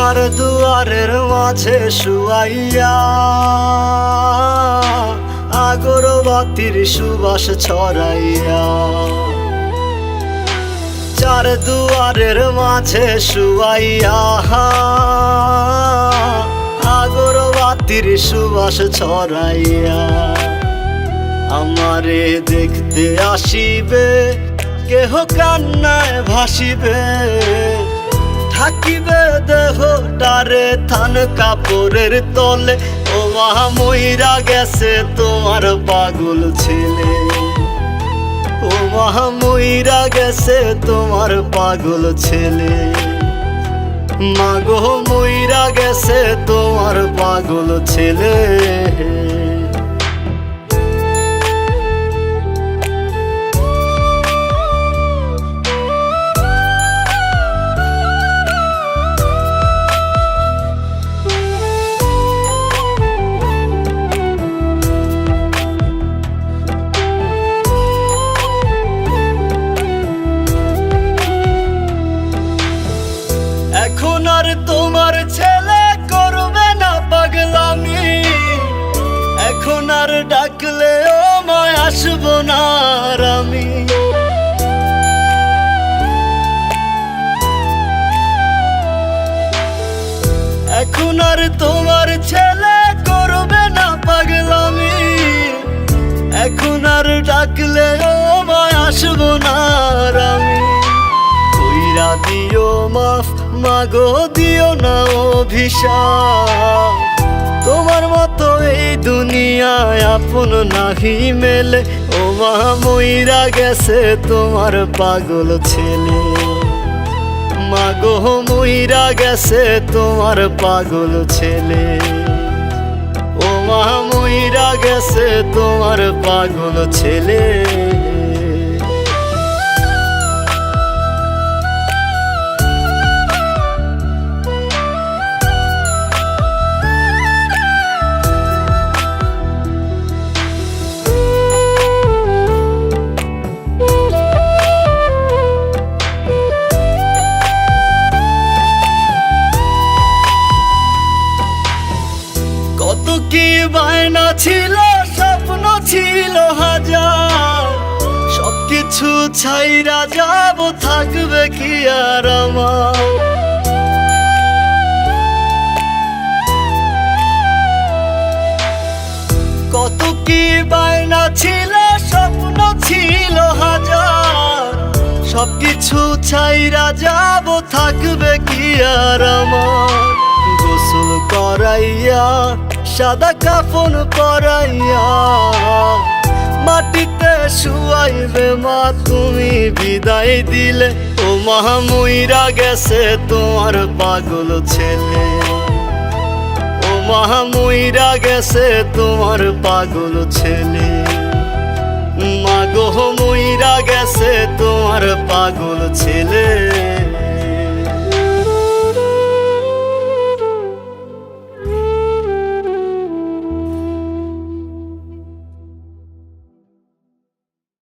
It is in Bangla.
চার দুয়ারের মাঝে শুয়াইয়া আগরবাতির সুবাস ছড়াইয়া, চার দুয়ারের মাঝে শুয়াইয়া আগরবাতির সুবাস ছড়াইয়া, আমারে দেখতে আসিবে কেহ কান্নায় ভাসিবে, থাকিবে দেহটারে থান কাপড়ের তলে। ও মা মইরা গেছে তোমার পাগল ছেলে, ও মা মইরা গেছে তোমার পাগল ছেলে, মাগো মইরা গেছে তোমার পাগল ছেলে। এখন আর তোমার ছেলে করবে না পাগলামি, এখন আর ডাকলে ও মায় আসবো না আর আমি। এখন আর তোমার ছেলে করবে না পাগলামি, এখন আর ডাকলে ও মায় আসবো না আর আমি। কইরা দিও মাফ মাগো দিও না অভিশাপ, তোমার মতো এই দুনিয়ায় আপন নাহি মেলে। ও মা মইরা গেছে তোমার পাগল ছেলে, মাগো মইরা গেছে তোমার পাগল ছেলে, ও মা মইরা গেছে তোমার পাগল ছেলে। কত কি বায়না ছিল, স্বপ্ন ছিল হাজার, সবকিছু ছাইরা যাব, থাকবে কি আর আমার। কত কি বায়না ছিল, স্বপ্ন ছিল হাজার, সবকিছু ছাইরা যাব, থাকবে কি আর আমার। গোসল করাইয়া সাদা কাফন পরাইয়া মাটিতে শুয়াইবে মা তুমি বিদায় দিলে। ও মা মইরা গেছে তোমার পাগল ছেলে, ও মা মইরা গেছে তোমার পাগল ছেলে, মাগো মইরা গেছে তোমার পাগল ছেলে।